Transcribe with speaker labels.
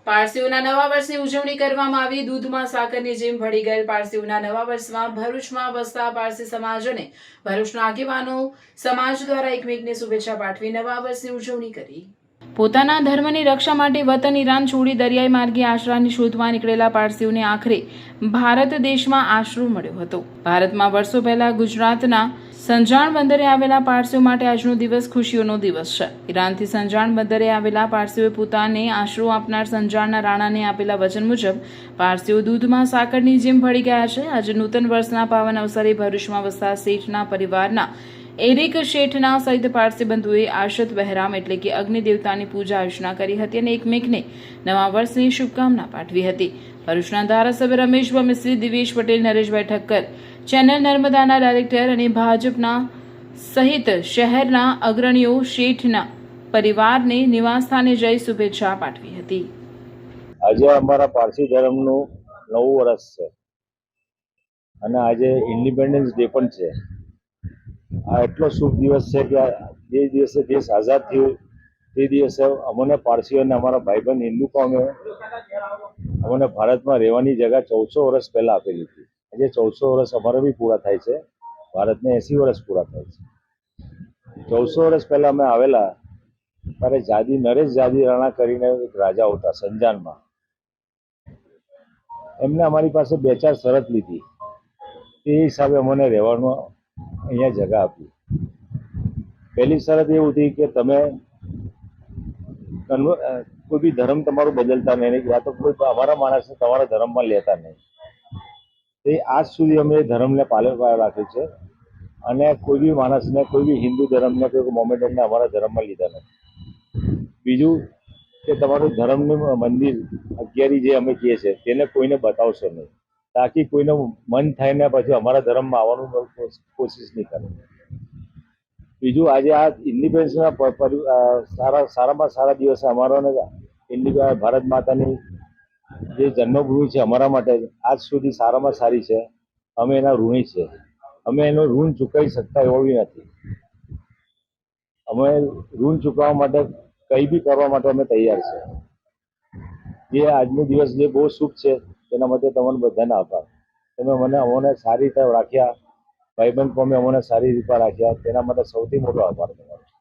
Speaker 1: પારસીઓના નવા વર્ષની ઉજવણી કરવામાં આવી। દૂધમાં સાકરની જેમ ભળી ગયેલ પારસીઓના નવા વર્ષમાં ભરૂચમાં વસતા પારસી સમાજ અને ભરૂચના આગેવાનો સમાજ દ્વારા એકમેકને શુભેચ્છા પાઠવી નવા વર્ષની ઉજવણી કરી। પોતાના ધર્મની રક્ષા માટે વતન ઈરાન છોડી દરિયાઈ માર્ગે આશરાની શોધવા નીકળેલા પારસીઓને આખરે ભારત દેશમાં આશરો મળ્યો હતો। ભારતમાં વર્ષો પહેલા ગુજરાતના સંજાણ બંદરે આવેલા પારસીઓ માટે આજનો દિવસ ખુશીઓનો દિવસ છે। ઈરાનથી સંજાણ બંદરે આવેલા પારસીઓએ પોતાને આશરો આપનાર સંજાણના રાણાને આપેલા વચન મુજબ પારસીઓ દૂધમાં સાકરની જેમ ભળી ગયા છે। આજે નૂતન વર્ષના પાવન અવસરે ભરૂચમાં વસતા શેઠના પરિવારના એરિક શેઠના સહિત પારસી બંધુએ આશત બહેરામ એટલે કે અગ્નિ દેવતાની પૂજા અર્ચના કરી હતી અને એકમેકને નવા વર્ષની શુભકામના પાઠવી હતી। ભરૂચના ધારાસભ્ય રમેશભાઈ મિસ્ત્રી, દિવેશ પટેલ, નરેશભાઈ ઠક્કર, ચેનલ નર્મદાના ડાયરેક્ટર અને ભાજપના સહિત શહેરના અગ્રણીઓ શેઠના પરિવારને નિવાસસ્થાને જઈ શુભેચ્છા પાઠવી હતી।
Speaker 2: આજે અમારા પારસી ધર્મનું નવું વર્ષ છે અને આજે ઇન્ડિપેન્ડન્સ ડે પણ છે। આ એટલો શુભ દિવસ છે કે જે દિવસે દેશ આઝાદ થયો તે દિવસે અમને પારસીઓને અમારા ભાઈબંધ હિન્દુ કોમે અમને ભારતમાં રહેવાની જગ્યા 1400 વર્ષ પહેલા આપેલી હતી। આજે 1400 વર્ષ અમારે બી પૂરા થાય છે। ભારતને 80 વર્ષ પૂરા થાય છે। 1400 વર્ષ પહેલા અમે આવેલા ત્યારે નરેશ જાદી રાણા કરીને એક રાજા હતા સંજાનમાં। એમને અમારી પાસે 2-4 શરત લીધી, તે હિસાબે અમને રહેવાનું અહીંયા જગ્યા આપી। પહેલી શરત એ હતી કે તમે કોઈ બી ધર્મ તમારું બદલતા નહીં, યા તો કોઈ અમારા માણસને તમારા ધર્મમાં લેતા નહીં। તે આજ સુધી અમે ધર્મને પાલન રાખ્યું છે અને કોઈ બી માણસને, કોઈ બી હિન્દુ ધર્મને, કોઈ મોમેડનને અમારા ધર્મમાં લીધા નથી। બીજું કે તમારું ધર્મનું મંદિર 11 જે અમે કહીએ છીએ તેને કોઈને બતાવશો નહીં, તાકી કોઈનું મન થાય ને પછી અમારા ધર્મમાં આવવાનું કોશિશ નહીં કરે। બીજું આજે આ ઇન્ડિપેન્ડન્સના સારામાં સારા દિવસે અમારોને ભારત માતાની જે જન્મભૂમિ છે અમારા માટે આજ સુધી સારામાં સારી છે। અમે એના ઋણી છે, અમે એનું ઋણ ચૂકવી શકતા એવો બી નથી। અમે ઋણ ચૂકવવા માટે કંઈ બી કરવા માટે અમે તૈયાર છે। જે આજનો દિવસ જે બહુ શુભ છે તેના માટે તમને બધાને આભાર। તમે અમને સારી રીતે રાખ્યા, ભાઈબંધ કોમે અમને સારી રીતે રાખ્યા, તેના માટે સૌથી મોટો આભાર તમારો।